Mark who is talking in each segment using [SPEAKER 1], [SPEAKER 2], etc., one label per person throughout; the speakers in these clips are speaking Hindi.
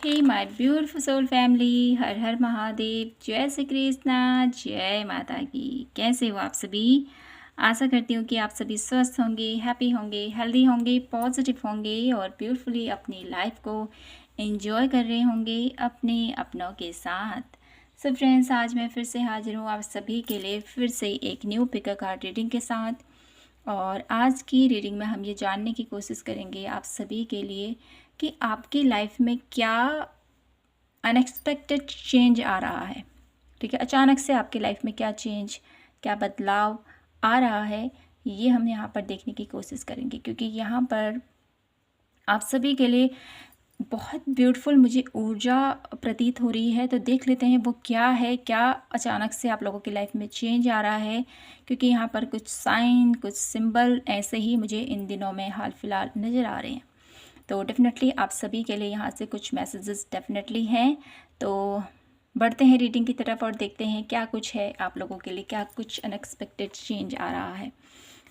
[SPEAKER 1] Hey my beautiful soul family, Har Har Mahadev, Jai Shri Krishna, जय माता की। कैसे हो आप सभी? आशा करती हूँ कि आप सभी स्वस्थ होंगे, हैप्पी होंगे, हेल्दी होंगे, पॉजिटिव होंगे और ब्यूटीफुली अपनी लाइफ को एंजॉय कर रहे होंगे अपने अपनों के साथ। सो फ्रेंड्स, आज मैं फिर से हाजिर हूँ आप सभी के लिए फिर से एक न्यू पिक कार्ड रीडिंग के साथ। और आज की रीडिंग में हम ये जानने की कोशिश करेंगे आप सभी के लिए कि आपकी लाइफ में क्या अनएक्सपेक्टेड चेंज आ रहा है। ठीक है, अचानक से आपकी लाइफ में क्या चेंज, क्या बदलाव आ रहा है, ये हम यहाँ पर देखने की कोशिश करेंगे, क्योंकि यहाँ पर आप सभी के लिए बहुत ब्यूटीफुल मुझे ऊर्जा प्रतीत हो रही है। तो देख लेते हैं वो क्या है, क्या अचानक से आप लोगों की लाइफ में चेंज आ रहा है, क्योंकि यहाँ पर कुछ साइन, कुछ सिंबल ऐसे ही मुझे इन दिनों में हाल फिलहाल नज़र आ रहे हैं। तो डेफिनेटली आप सभी के लिए यहाँ से कुछ मैसेजेस डेफिनेटली हैं। तो बढ़ते हैं रीडिंग की तरफ और देखते हैं क्या कुछ है आप लोगों के लिए, क्या कुछ अनएक्सपेक्टेड चेंज आ रहा है।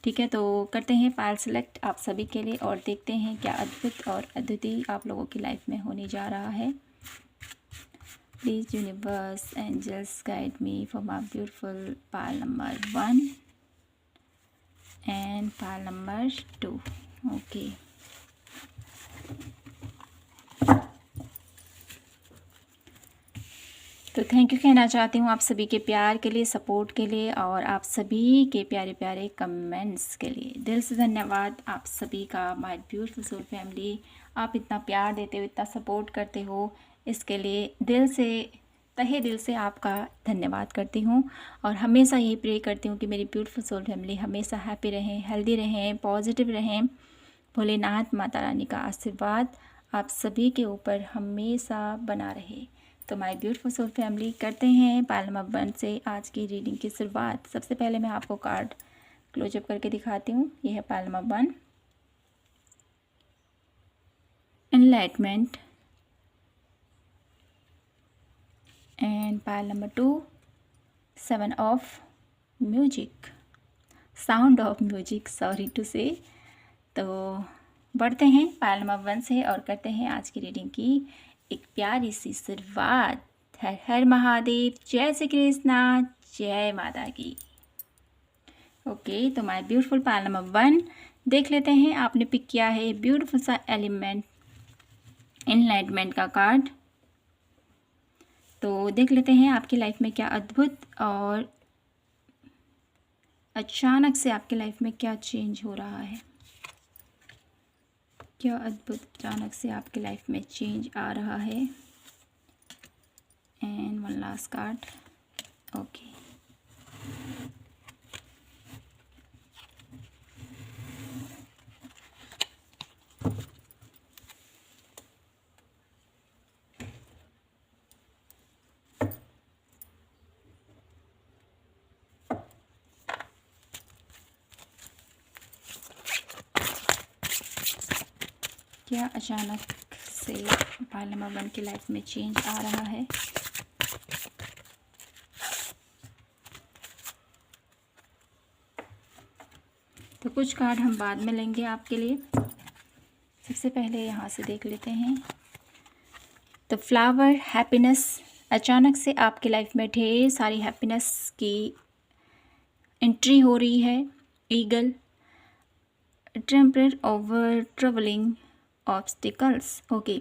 [SPEAKER 1] ठीक है, तो करते हैं पायल सेलेक्ट आप सभी के लिए और देखते हैं क्या अद्भुत और अद्वितीय आप लोगों की लाइफ में होने जा रहा है। Please universe angels guide me for my beautiful pile number 1 and pile number 2। Okay, तो थैंक यू कहना चाहती हूँ आप सभी के प्यार के लिए, सपोर्ट के लिए और आप सभी के प्यारे प्यारे कमेंट्स के लिए। दिल से धन्यवाद आप सभी का, माय ब्यूटीफुल सोल फैमिली। आप इतना प्यार देते हो, इतना सपोर्ट करते हो, इसके लिए दिल से, तहे दिल से आपका धन्यवाद करती हूँ। और हमेशा यही प्रे करती हूँ कि मेरी ब्यूटीफुल सोल फैमिली हमेशा हैप्पी रहें, हेल्दी रहें, पॉजिटिव रहें। भोलेनाथ माता रानी का आशीर्वाद आप सभी के ऊपर हमेशा बना रहे। तो माय ब्यूटीफुल सोल फैमिली, करते हैं पायल नंबर 1 से आज की रीडिंग की शुरुआत। सबसे पहले मैं आपको कार्ड क्लोजअप करके दिखाती हूँ। यह है pile number 1, enlightenment, and pile number 2, 7 of music, sound of music, sorry to say. तो बढ़ते हैं पायल नंबर 1 से और करते हैं आज की रीडिंग की एक प्यारी सी शुरुआत। हर हर महादेव, जय श्री कृष्णा, जय माता की। ओके, तो माय ब्यूटीफुल पायल नंबर 1 देख लेते हैं। आपने पिक किया है ब्यूटीफुल सा एलिमेंट, एनलाइटमेंट का कार्ड। तो देख लेते हैं आपकी लाइफ में क्या अद्भुत और अचानक से आपकी लाइफ में क्या चेंज हो रहा है, क्या अद्भुत अचानक से आपकी लाइफ में चेंज आ रहा है। And one last card. Okay, क्या अचानक से पायल नंबर 1 की लाइफ में चेंज आ रहा है। तो कुछ कार्ड हम बाद में लेंगे आपके लिए। सबसे पहले यहाँ से देख लेते हैं। तो फ्लावर, हैप्पीनेस, अचानक से आपकी लाइफ में ढेर सारी हैप्पीनेस की एंट्री हो रही है। Eagle, temperate over travelling obstacles. Okay,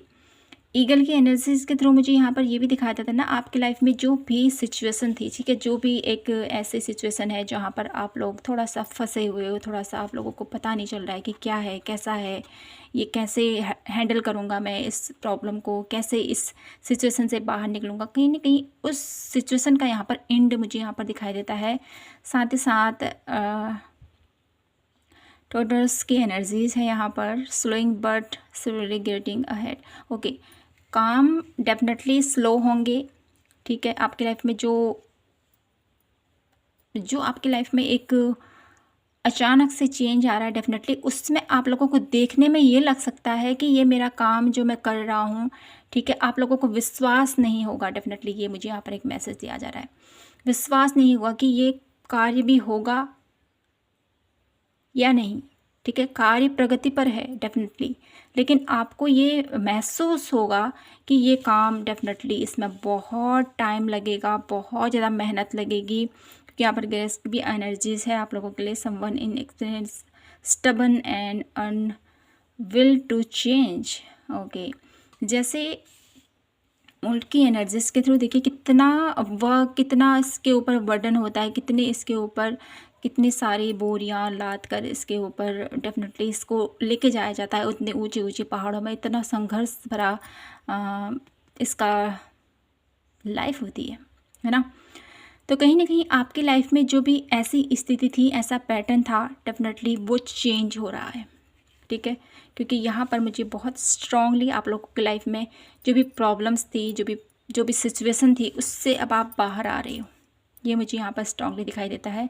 [SPEAKER 1] eagle की एनर्जीज के थ्रू मुझे यहाँ पर ये भी दिखाया था ना, आपकी लाइफ में जो भी सिचुएशन थी, ठीक है, जो भी एक ऐसी सिचुएशन है जहाँ पर आप लोग थोड़ा सा फंसे हुए हो, थोड़ा सा आप लोगों को पता नहीं चल रहा है कि क्या है, कैसा है, ये कैसे हैंडल करूँगा मैं इस प्रॉब्लम को, कैसे इस सिचुएशन से बाहर निकलूँगा, कहीं ना कहीं उस सिचुएशन का यहाँ पर एंड मुझे यहाँ पर दिखाई देता है। साथ ही साथ टोटर्स की एनर्जीज है यहाँ पर, slowing but slowly getting ahead. Okay, काम डेफिनेटली स्लो होंगे। ठीक है, आपकी लाइफ में जो आपकी लाइफ में एक अचानक से चेंज आ रहा है, डेफिनेटली उसमें आप लोगों को देखने में ये लग सकता है कि ये मेरा काम जो मैं कर रहा हूँ, ठीक है, आप लोगों को विश्वास नहीं होगा। डेफिनेटली ये मुझे यहाँ पर एक मैसेज दिया जा रहा है, विश्वास नहीं होगा कि ये कार्य भी होगा या नहीं। ठीक है, कार्य प्रगति पर है डेफिनेटली, लेकिन आपको ये महसूस होगा कि ये काम डेफिनेटली इसमें बहुत टाइम लगेगा, बहुत ज़्यादा मेहनत लगेगी, क्योंकि यहाँ पर गेस्ट भी एनर्जीज है आप लोगों के लिए। Someone in experience, stubborn and unwilling to change. Okay, जैसे उल्ट की एनर्जीज के थ्रू देखिए कितना वर्क, कितना इसके ऊपर बर्डन होता है, कितने इसके ऊपर, कितनी सारी बोरियां लाद कर इसके ऊपर डेफिनेटली इसको लेके जाया जाता है उतने ऊंचे ऊंचे पहाड़ों में। इतना संघर्ष भरा इसका लाइफ होती है ना। तो कहीं ना कहीं आपकी लाइफ में जो भी ऐसी स्थिति थी, ऐसा पैटर्न था, डेफिनेटली वो चेंज हो रहा है, ठीक है। क्योंकि यहाँ पर मुझे बहुत स्ट्रांगली आप लोगों की लाइफ में जो भी प्रॉब्लम्स थी, जो भी सिचुएशन थी, उससे अब आप बाहर आ रहे हो, ये मुझे यहाँ पर स्ट्रांगली दिखाई देता है।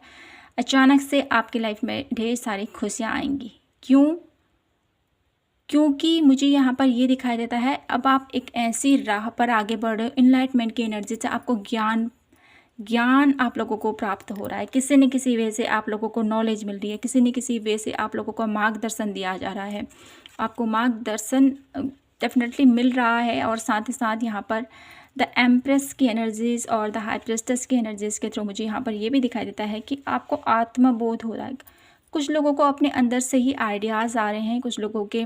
[SPEAKER 1] अचानक से आपकी लाइफ में ढेर सारी खुशियाँ आएंगी। क्यों? क्योंकि मुझे यहाँ पर ये दिखाई देता है अब आप एक ऐसी राह पर आगे बढ़ रहे हो, इनलाइटमेंट की एनर्जी से आपको ज्ञान आप लोगों को प्राप्त हो रहा है। किसी न किसी वे से आप लोगों को नॉलेज मिल रही है, किसी न किसी वे से आप लोगों को मार्गदर्शन दिया जा रहा है। आपको मार्गदर्शन डेफिनेटली मिल रहा है, और साथ ही साथ यहाँ पर द एम्प्रेस की एनर्जीज़ और द हाई प्रिस्टेस की एनर्जीज़ के थ्रू मुझे यहाँ पर ये भी दिखाई देता है कि आपको आत्मबोध हो रहा है। कुछ लोगों को अपने अंदर से ही आइडियाज़ आ रहे हैं, कुछ लोगों के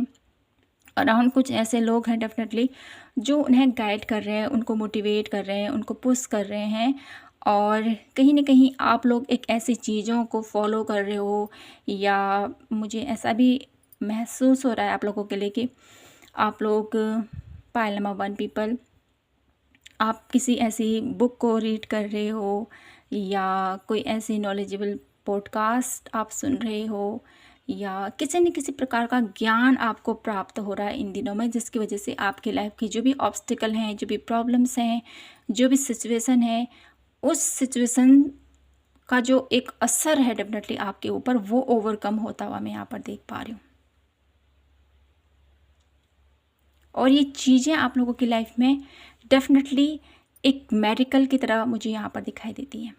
[SPEAKER 1] अराउंड कुछ ऐसे लोग हैं डेफिनेटली जो उन्हें गाइड कर रहे हैं, उनको मोटिवेट कर रहे हैं, उनको पुश कर रहे हैं। और कहीं ना कहीं आप लोग एक ऐसी चीज़ों को फॉलो कर रहे हो, या मुझे ऐसा भी महसूस हो रहा है आप लोगों के लिए कि आप लोग पाइल नंबर 1 पीपल, आप किसी ऐसी बुक को रीड कर रहे हो, या कोई ऐसी नॉलेजेबल पॉडकास्ट आप सुन रहे हो, या किसी न किसी प्रकार का ज्ञान आपको प्राप्त हो रहा है इन दिनों में, जिसकी वजह से आपकी लाइफ की जो भी ऑब्स्टिकल हैं, जो भी प्रॉब्लम्स हैं, जो भी सिचुएशन है, उस सिचुएशन का जो एक असर है डेफिनेटली आपके ऊपर, वो ओवरकम होता हुआ मैं यहाँ पर देख पा रही हूँ। और ये चीज़ें आप लोगों की लाइफ में डेफिनेटली एक मेडिकल की तरह मुझे यहाँ पर दिखाई देती हैं।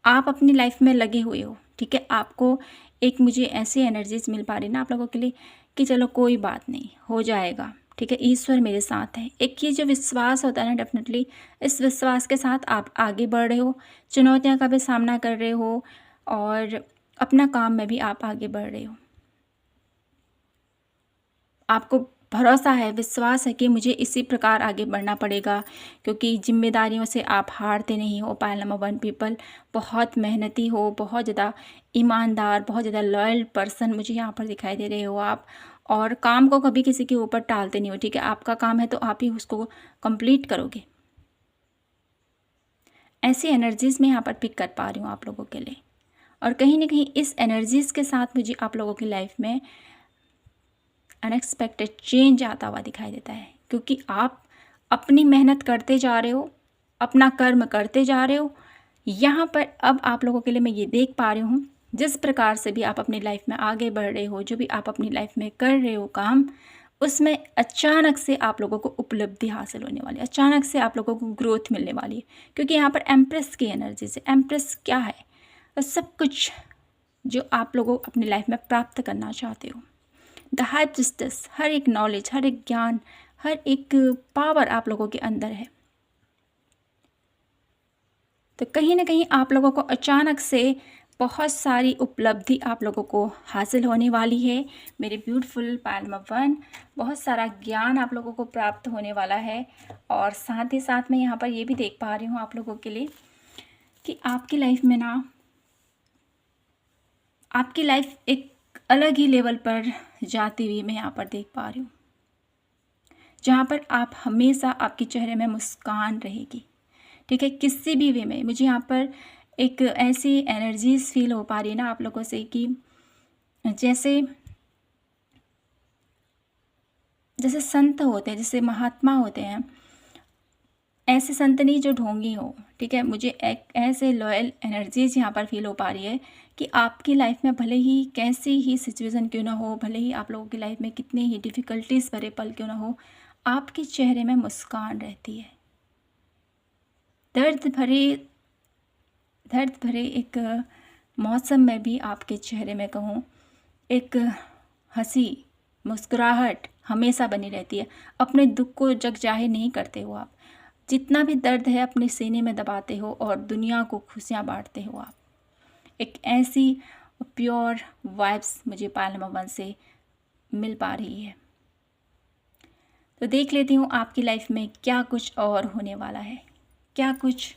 [SPEAKER 1] आप अपनी लाइफ में लगे हुए हो, ठीक है, आपको एक मुझे ऐसी एनर्जीज मिल पा रही ना आप लोगों के लिए कि चलो कोई बात नहीं, हो जाएगा, ठीक है, ईश्वर मेरे साथ है। एक ये जो विश्वास होता है ना, डेफिनेटली इस विश्वास के साथ आप आगे बढ़ रहे हो, चुनौतियों का भी सामना कर रहे हो, और अपना काम में भी आप आगे बढ़ रहे हो। आपको भरोसा है, विश्वास है कि मुझे इसी प्रकार आगे बढ़ना पड़ेगा, क्योंकि जिम्मेदारियों से आप हारते नहीं हो। पाइल नंबर 1 पीपल, बहुत मेहनती हो, बहुत ज़्यादा ईमानदार, बहुत ज़्यादा लॉयल पर्सन मुझे यहाँ पर दिखाई दे रहे हो आप, और काम को कभी किसी के ऊपर टालते नहीं हो, ठीक है, आपका काम है तो आप ही उसको कंप्लीट करोगे। ऐसी एनर्जीज़ मैं यहाँ पर पिक कर पा रही हूँ आप लोगों के लिए। और कहीं ना कहीं इस एनर्जीज़ के साथ मुझे आप लोगों की लाइफ में अनएक्सपेक्टेड चेंज आता हुआ दिखाई देता है, क्योंकि आप अपनी मेहनत करते जा रहे हो, अपना कर्म करते जा रहे हो। यहाँ पर अब आप लोगों के लिए मैं ये देख पा रही हूँ, जिस प्रकार से भी आप अपनी लाइफ में आगे बढ़ रहे हो, जो भी आप अपनी लाइफ में कर रहे हो काम, उसमें अचानक से आप लोगों को उपलब्धि हासिल होने वाली है, अचानक से आप लोगों को ग्रोथ मिलने वाली है। क्योंकि यहाँ पर एम्प्रेस की एनर्जी से, एम्प्रेस क्या है? तो सब कुछ जो आप लोगों अपनी लाइफ में प्राप्त करना चाहते हो, द हाई प्रिस्टेस, हर एक नॉलेज, हर एक ज्ञान, हर एक पावर आप लोगों के अंदर है। तो कहीं ना कहीं आप लोगों को अचानक से बहुत सारी उपलब्धि आप लोगों को हासिल होने वाली है। मेरे ब्यूटीफुल पाइल नंबर 1, बहुत सारा ज्ञान आप लोगों को प्राप्त होने वाला है। और साथ ही साथ मैं यहाँ पर ये भी देख पा रही हूँ आप लोगों के लिए कि आपकी लाइफ में ना, आपकी लाइफ एक अलग ही लेवल पर जाती हुई मैं यहाँ पर देख पा रही हूँ, जहाँ पर आप हमेशा, आपके चेहरे में मुस्कान रहेगी, ठीक है, किसी भी वे में। मुझे यहाँ पर एक ऐसी एनर्जीज फील हो पा रही है ना आप लोगों से कि जैसे जैसे संत होते हैं, जैसे महात्मा होते हैं, ऐसे संत नहीं जो ढोंगी हो, ठीक है। मुझे एक ऐसे लॉयल एनर्जीज यहाँ पर फील हो पा रही है कि आपकी लाइफ में भले ही कैसी ही सिचुएशन क्यों ना हो, भले ही आप लोगों की लाइफ में कितने ही डिफ़िकल्टीज भरे पल क्यों ना हो, आपके चेहरे में मुस्कान रहती है। दर्द भरे एक मौसम में भी आपके चेहरे में कहूँ एक हंसी मुस्कुराहट हमेशा बनी रहती है। अपने दुख को जग जाहिर नहीं करते हो आप, जितना भी दर्द है अपने सीने में दबाते हो और दुनिया को खुशियाँ बांटते हो आप। एक ऐसी प्योर वाइब्स मुझे पायल नंबर 1 से मिल पा रही है। तो देख लेती हूँ आपकी लाइफ में क्या कुछ और होने वाला है, क्या कुछ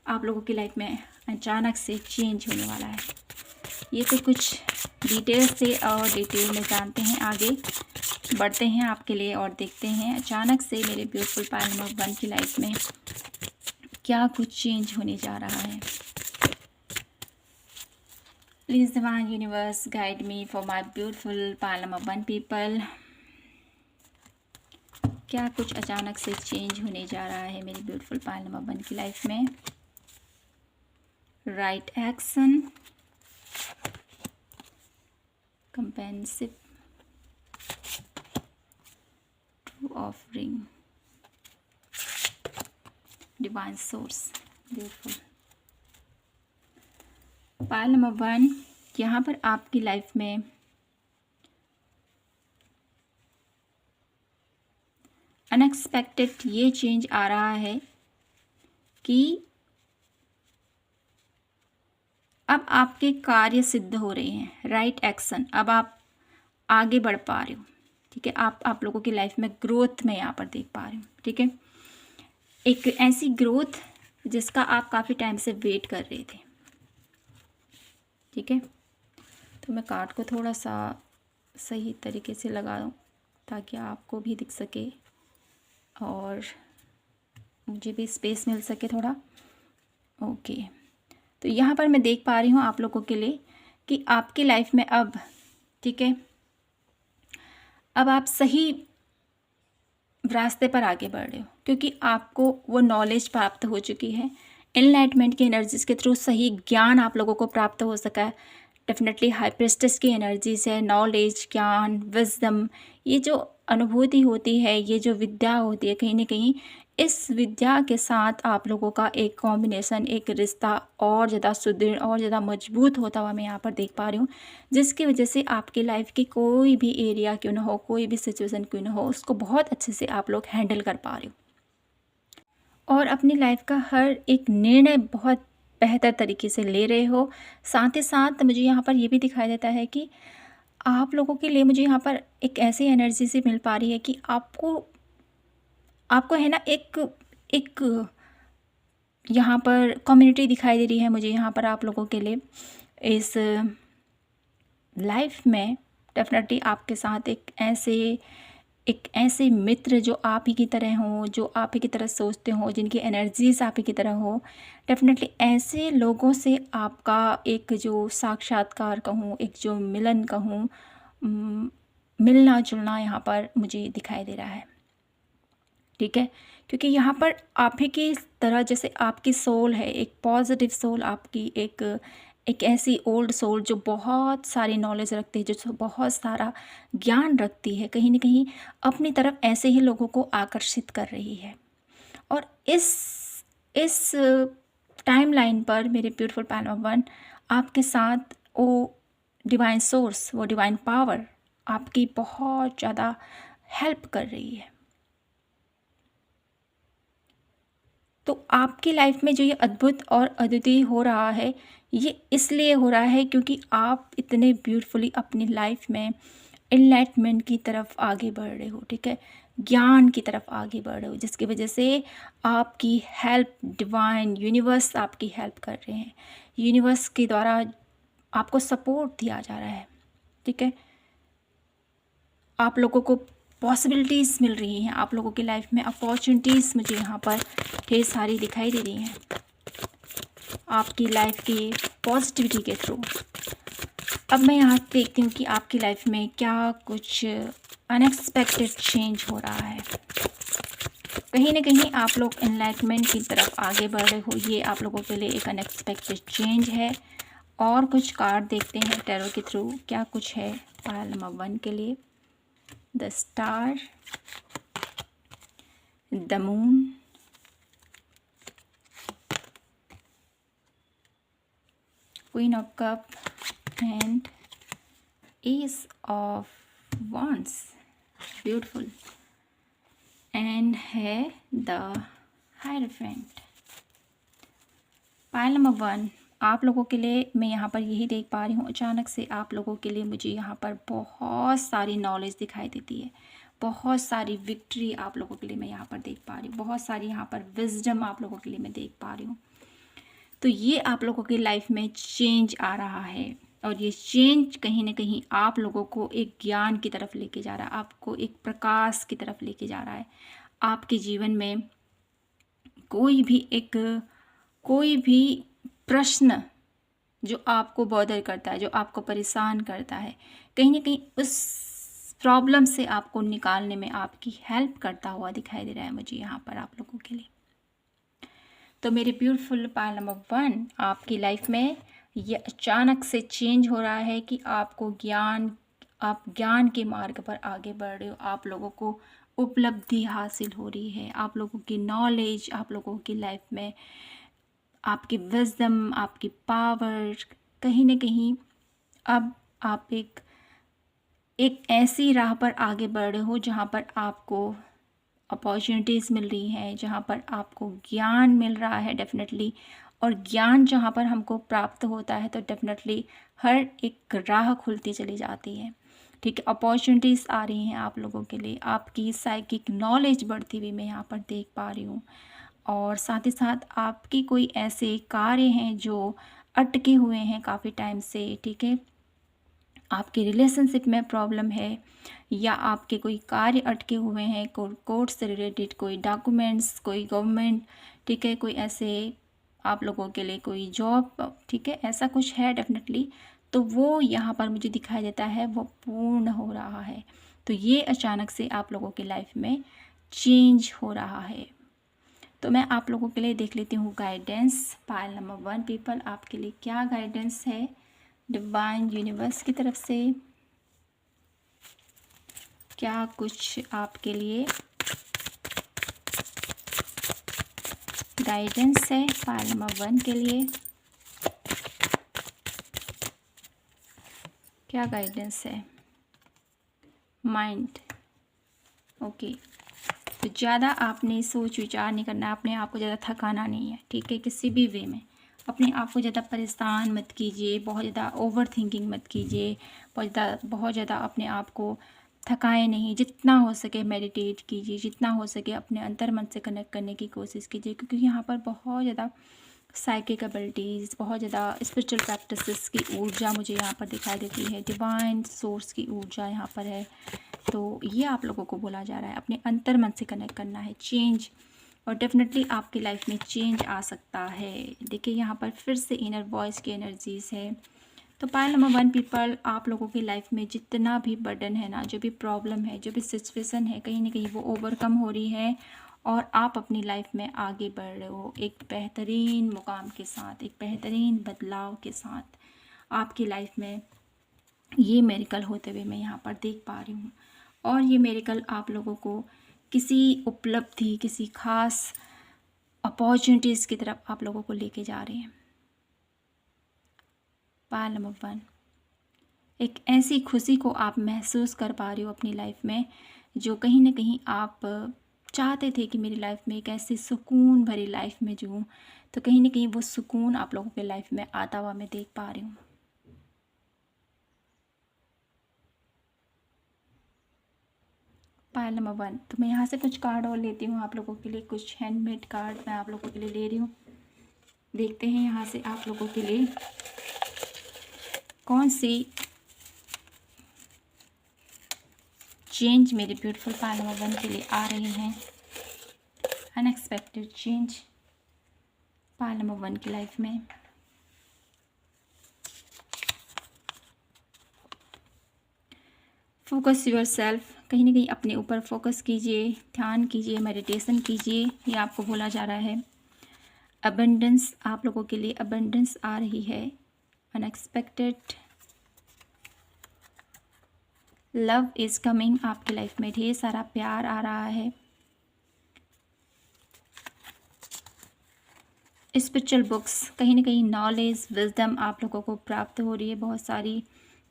[SPEAKER 1] आप लोगों की लाइफ में अचानक से चेंज होने वाला है। ये तो कुछ डिटेल से और डिटेल में जानते हैं, आगे बढ़ते हैं आपके लिए और देखते हैं अचानक से मेरे ब्यूटीफुल पायल नंबर 1 की लाइफ में क्या कुछ चेंज होने जा रहा है। Please divine universe guide me for my beautiful pile number 1 people. क्या कुछ अचानक से चेंज होने जा रहा है मेरी ब्यूटीफुल पायल नंबर 1 की लाइफ में। Right action, compassive, true offering, divine source. Beautiful pile number 1, यहाँ पर आपकी लाइफ में अनएक्सपेक्टेड ये चेंज आ रहा है कि अब आपके कार्य सिद्ध हो रहे हैं। राइट एक्शन, अब आप आगे बढ़ पा रहे हो, ठीक है। आप लोगों की लाइफ में ग्रोथ में यहाँ पर देख पा रहे हो, ठीक है। एक ऐसी ग्रोथ जिसका आप काफ़ी टाइम से वेट कर रहे थे, ठीक है। तो मैं कार्ड को थोड़ा सा सही तरीके से लगा दूँ ताकि आपको भी दिख सके और मुझे भी स्पेस मिल सके थोड़ा। ओके, तो यहाँ पर मैं देख पा रही हूँ आप लोगों के लिए कि आपकी लाइफ में अब, ठीक है, अब आप सही रास्ते पर आगे बढ़ रहे हो क्योंकि आपको वो नॉलेज प्राप्त हो चुकी है। एनलाइटमेंट की एनर्जीज के थ्रू सही ज्ञान आप लोगों को प्राप्त हो सका है। डेफिनेटली हाई प्रेस्टिस की एनर्जीज है, नॉलेज, ज्ञान, विजडम, ये जो अनुभूति होती है, ये जो विद्या होती है, कहीं ना कहीं इस विद्या के साथ आप लोगों का एक कॉम्बिनेशन, एक रिश्ता और ज़्यादा सुदृढ़ और ज़्यादा मजबूत होता हुआ मैं यहाँ पर देख पा रही हूँ, जिसकी वजह से आपकी लाइफ की कोई भी एरिया क्यों ना हो, कोई भी सिचुएशन क्यों ना हो, उसको बहुत अच्छे से आप लोग हैंडल कर पा रहे हो और अपनी लाइफ का हर एक निर्णय बहुत बेहतर तरीके से ले रहे हो। साथ ही साथ मुझे यहाँ पर ये भी दिखाई देता है कि आप लोगों के लिए मुझे यहाँ पर एक ऐसी एनर्जी से मिल पा रही है कि आपको है ना एक यहाँ पर कम्युनिटी दिखाई दे रही है मुझे यहाँ पर आप लोगों के लिए। इस लाइफ में डेफिनेटली आपके साथ एक ऐसे मित्र जो आप ही की तरह हों, जो आप ही की तरह सोचते हो, जिनकी एनर्जीज आप ही की तरह हो। डेफिनेटली ऐसे लोगों से आपका एक जो साक्षात्कार कहूँ, एक जो मिलन कहूँ, मिलना जुलना यहाँ पर मुझे दिखाई दे रहा है, ठीक है। क्योंकि यहाँ पर आप ही की तरह जैसे आपकी सोल है, एक पॉजिटिव सोल, आपकी एक ऐसी ओल्ड सोल जो बहुत सारी नॉलेज रखती है, जो बहुत सारा ज्ञान रखती है, कहीं ना कहीं अपनी तरफ ऐसे ही लोगों को आकर्षित कर रही है। और इस टाइम लाइन पर मेरे ब्यूटीफुल पायल नंबर 1 आपके साथ वो डिवाइन सोर्स, वो डिवाइन पावर आपकी बहुत ज़्यादा हेल्प कर रही है। तो आपकी लाइफ में जो ये अद्भुत और अद्वितीय हो रहा है, ये इसलिए हो रहा है क्योंकि आप इतने ब्यूटीफुली अपनी लाइफ में एनलाइटमेंट की तरफ आगे बढ़ रहे हो, ठीक है, ज्ञान की तरफ आगे बढ़ रहे हो, जिसकी वजह से आपकी हेल्प डिवाइन यूनिवर्स आपकी हेल्प कर रहे हैं। यूनिवर्स के द्वारा आपको सपोर्ट दिया जा रहा है, ठीक है। आप लोगों को पॉसिबिलिटीज़ मिल रही हैं, आप लोगों की लाइफ में अपॉर्चुनिटीज़ मुझे यहाँ पर ढेर सारी दिखाई दे रही हैं आपकी लाइफ की पॉजिटिविटी के थ्रू। अब मैं यहाँ देखती हूँ कि आपकी लाइफ में क्या कुछ अनएक्सपेक्टेड चेंज हो रहा है। कहीं ना कहीं आप लोग एनलाइटमेंट की तरफ आगे बढ़ रहे हो, ये आप लोगों के लिए एक अनएक्सपेक्टेड चेंज है। और कुछ कार्ड देखते हैं टैरो के थ्रू क्या कुछ है पायल नंबर 1 के लिए। The star, the moon, queen of cup and S of wands, beautiful, and है द हायरफेंट। पाइल नंबर 1 आप लोगों के लिए मैं यहाँ पर यही देख पा रही हूँ, अचानक से आप लोगों के लिए मुझे यहाँ पर बहुत सारी नॉलेज दिखाई देती है, बहुत सारी विक्ट्री आप लोगों के लिए मैं यहाँ पर देख पा रही हूँ, बहुत सारी यहाँ पर विजडम आप लोगों के लिए मैं देख पा रही हूँ। तो ये आप लोगों की लाइफ में चेंज आ रहा है, और ये चेंज कहीं ना कहीं आप लोगों को एक ज्ञान की तरफ लेके जा रहा है, आपको एक प्रकाश की तरफ लेके जा रहा है। आपके जीवन में कोई भी प्रश्न जो आपको बॉदर करता है, जो आपको परेशान करता है, कहीं ना कहीं उस प्रॉब्लम से आपको निकालने में आपकी हेल्प करता हुआ दिखाई दे रहा है मुझे यहाँ पर आप लोगों के लिए। तो मेरे ब्यूटीफुल पाइल नंबर 1 आपकी लाइफ में ये अचानक से चेंज हो रहा है कि आपको आप ज्ञान के मार्ग पर आगे बढ़ रहे हो, आप लोगों को उपलब्धि हासिल हो रही है, आप लोगों की नॉलेज, आप लोगों की लाइफ में आपकी विजडम, आपकी पावर, कहीं ना कहीं अब आप एक ऐसी राह पर आगे बढ़ रहे हो जहाँ पर आपको अपॉर्चुनिटीज़ मिल रही हैं, जहाँ पर आपको ज्ञान मिल रहा है डेफिनेटली। और ज्ञान जहाँ पर हमको प्राप्त होता है तो डेफिनेटली हर एक राह खुलती चली जाती है, ठीक है। अपॉर्चुनिटीज़ आ रही हैं आप लोगों के लिए, आपकी साइकिक नॉलेज बढ़ती हुई मैं यहाँ पर देख पा रही हूँ। और साथ ही साथ आपकी कोई ऐसे कार्य हैं जो अटके हुए हैं काफ़ी टाइम से, ठीक है। आपके रिलेशनशिप में प्रॉब्लम है, या आपके कोई कार्य अटके हुए हैं कोर्ट से रिलेटेड, कोई डॉक्यूमेंट्स, कोई गवर्नमेंट, ठीक है, कोई ऐसे आप लोगों के लिए कोई जॉब, ठीक है, ऐसा कुछ है डेफिनेटली। तो वो यहाँ पर मुझे दिखाई देता है वो पूर्ण हो रहा है। तो ये अचानक से आप लोगों की लाइफ में चेंज हो रहा है। तो मैं आप लोगों के लिए देख लेती हूँ गाइडेंस। पाइल नंबर 1 पीपल आपके लिए क्या गाइडेंस है डिवाइन यूनिवर्स की तरफ से, क्या कुछ आपके लिए गाइडेंस है पाइल नंबर 1 के लिए, क्या गाइडेंस है। Mind, okay. तो ज़्यादा आपने सोच विचार नहीं करना, अपने आप को ज़्यादा थकाना नहीं है, ठीक है। किसी भी वे में अपने आप को ज़्यादा परेशान मत कीजिए, बहुत ज़्यादा ओवर थिंकिंग मत कीजिए, बहुत ज़्यादा अपने आप को थकाए नहीं। जितना हो सके मेडिटेट कीजिए, जितना हो सके अपने अंतर मन से कनेक्ट करने की कोशिश कीजिए, क्योंकि यहाँ पर बहुत ज़्यादा साइकिक एबिलिटीज़, बहुत ज़्यादा स्पिरिचुअल प्रैक्टिसेस की ऊर्जा मुझे यहाँ पर दिखाई देती है, डिवाइन सोर्स की ऊर्जा यहाँ पर है। तो ये आप लोगों को बोला जा रहा है अपने अंतर मन से कनेक्ट करना है, चेंज, और डेफिनेटली आपकी लाइफ में चेंज आ सकता है। देखिए यहाँ पर फिर से इनर वॉइस की एनर्जीज है। तो पाइल नंबर 1 पीपल आप लोगों की लाइफ में जितना भी बर्डन है ना, जो भी प्रॉब्लम है, जो भी सिचुएशन है, कहीं ना कहीं वो ओवरकम हो रही है, और आप अपनी लाइफ में आगे बढ़ रहे हो एक बेहतरीन मुकाम के साथ, एक बेहतरीन बदलाव के साथ। आपकी लाइफ में ये मेरिकल होते हुए मैं यहाँ पर देख पा रही हूँ, और ये मेरिकल आप लोगों को किसी उपलब्धि, किसी खास अपॉर्चुनिटीज़ की तरफ आप लोगों को लेके जा रहे हैं। पाइल नंबर 1 एक ऐसी खुशी को आप महसूस कर पा रहे हो अपनी लाइफ में, जो कहीं ना कहीं आप चाहते थे कि मेरी लाइफ में एक ऐसी सुकून भरी लाइफ में जीऊँ। तो कहीं ना कहीं वो सुकून आप लोगों के लाइफ में आता हुआ मैं देख पा रही हूँ। पाइल नंबर 1 तो मैं यहाँ से कुछ कार्ड और लेती हूँ आप लोगों के लिए, कुछ हैंडमेड कार्ड मैं आप लोगों के लिए ले रही हूँ। देखते हैं यहाँ से आप लोगों के लिए कौन सी चेंज मेरे ब्यूटीफुल पाइल नंबर 1 के लिए आ रही हैं। अनएक्सपेक्टेड चेंज पाइल नंबर 1 की लाइफ में। फोकस योर सेल्फ, कहीं ना कहीं अपने ऊपर फोकस कीजिए, ध्यान कीजिए, मेडिटेशन कीजिए, ये आपको बोला जा रहा है। अबंडेंस आप लोगों के लिए अबंडेंस आ रही है। अनएक्सपेक्टेड लव इज़ कमिंग, आपकी लाइफ में ढेर सारा प्यार आ रहा है। स्पिरिचुअल बुक्स, कहीं ना कहीं नॉलेज, विजडम आप लोगों को प्राप्त हो रही है, बहुत सारी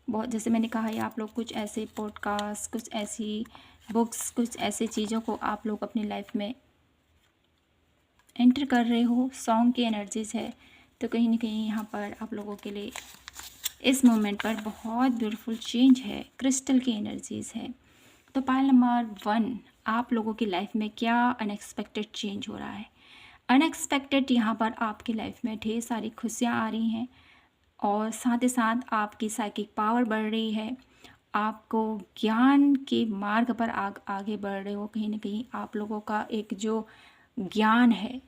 [SPEAKER 1] बहुत, जैसे मैंने कहा है, आप लोग कुछ ऐसे पॉडकास्ट, कुछ ऐसी बुक्स, कुछ ऐसे चीज़ों को आप लोग अपनी लाइफ में एंटर कर रहे हो। सॉन्ग की एनर्जीज है, तो कहीं ना कहीं यहाँ पर आप लोगों के लिए इस मोमेंट पर बहुत ब्यूटीफुल चेंज है। क्रिस्टल की एनर्जीज है। तो पायल नंबर 1, आप लोगों की लाइफ में क्या अनएक्सपेक्टेड चेंज हो रहा है। अनएक्सपेक्टेड यहाँ पर आपकी लाइफ में ढेर सारी खुशियाँ आ रही हैं, और साथ ही साथ आपकी साइकिक पावर बढ़ रही है। आपको ज्ञान के मार्ग पर आगे बढ़ रहे हो। कहीं ना कहीं आप लोगों का एक जो ज्ञान है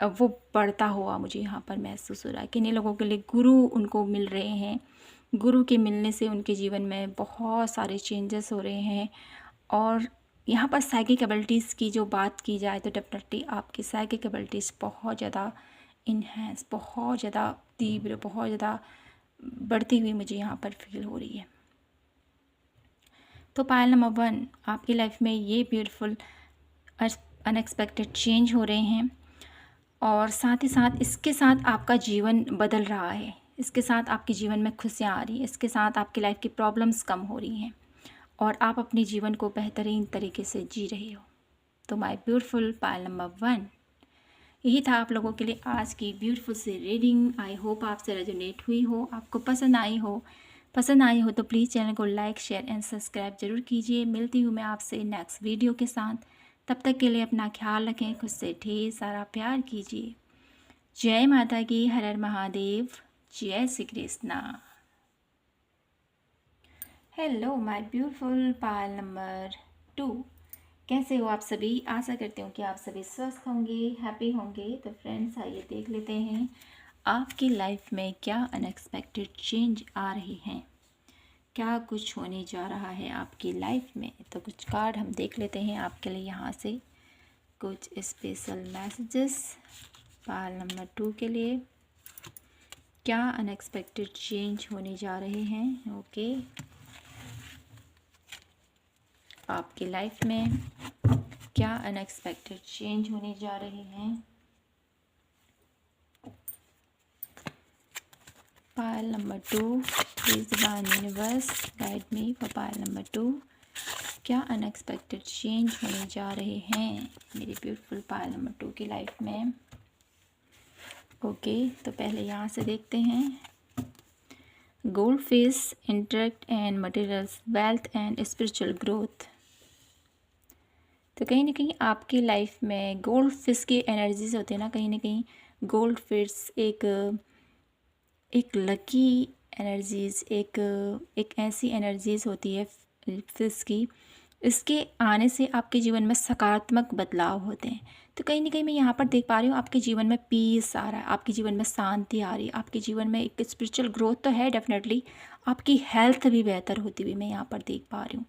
[SPEAKER 1] वो बढ़ता हुआ मुझे यहाँ पर महसूस हो रहा है। किन्हीं लोगों के लिए गुरु उनको मिल रहे हैं। गुरु के मिलने से उनके जीवन में बहुत सारे चेंजेस हो रहे हैं। और यहाँ पर साइकिक एबिलिटीज़ की जो बात की जाए तो डेफिनेटली आपकी साइकिक एबिलिटीज़ बहुत ज़्यादा इन्हेंस, बहुत ज़्यादा तीव्र, बहुत ज़्यादा बढ़ती हुई मुझे यहाँ पर फील हो रही है। तो पायल नंबर 1, आपकी लाइफ में ये ब्यूटीफुल अनएक्सपेक्टेड चेंज हो रहे हैं, और साथ ही साथ इसके साथ आपका जीवन बदल रहा है। इसके साथ आपके जीवन में खुशियाँ आ रही हैं। इसके साथ आपकी लाइफ की प्रॉब्लम्स कम हो रही हैं, और आप अपने जीवन को बेहतरीन तरीके से जी रहे हो। तो माय ब्यूटीफुल पायल नंबर 1, यही था आप लोगों के लिए आज की ब्यूटीफुल सी रीडिंग। आई होप आपसे रेजोनेट हुई हो, आपको पसंद आई हो। पसंद आई हो तो प्लीज़ चैनल को लाइक, शेयर एंड सब्सक्राइब जरूर कीजिए। मिलती हूँ मैं आपसे नेक्स्ट वीडियो के साथ। तब तक के लिए अपना ख्याल रखें, खुद से ढेर सारा प्यार कीजिए। जय माता की, हर Har Mahadev, Jai Shri Krishna. Hello my beautiful pile number 2, कैसे हो आप सभी। आशा करती हूँ कि आप सभी स्वस्थ होंगे, हैप्पी होंगे। तो फ्रेंड्स, आइए देख लेते हैं आपकी लाइफ में क्या अनएक्सपेक्टेड चेंज आ रही हैं, क्या कुछ होने जा रहा है आपकी लाइफ में। तो कुछ कार्ड हम देख लेते हैं आपके लिए यहाँ से, कुछ स्पेशल मैसेजेस पायल नंबर 2 के लिए। क्या अनएक्सपेक्टेड चेंज होने जा रहे हैं, ओके, आपकी लाइफ में क्या अनएक्सपेक्टेड चेंज होने जा रहे हैं। पायल number 2, please divine universe guide me for pile number 2, क्या अनएक्सपेक्टेड चेंज होने जा रहे हैं मेरी ब्यूटीफुल पायल नंबर 2 की लाइफ में। ओके, तो पहले यहाँ से देखते हैं। Gold fish, intellect and materials, wealth and spiritual growth. तो कहीं ना कहीं आपकी लाइफ में गोल्ड फिश की एनर्जीज होती है ना कहीं गोल्ड फिश एक लकी एनर्जीज, एक ऐसी एनर्जीज होती है फिश की। इसके आने से आपके जीवन में सकारात्मक बदलाव होते हैं। तो कहीं ना कहीं मैं यहाँ पर देख पा रही हूँ आपके जीवन में पीस आ रहा है, आपके जीवन में शांति आ रही है, आपके जीवन में एक स्पिरिचुअल ग्रोथ तो है डेफिनेटली। आपकी हेल्थ भी बेहतर होती हुई मैं यहाँ पर देख पा रही हूँ,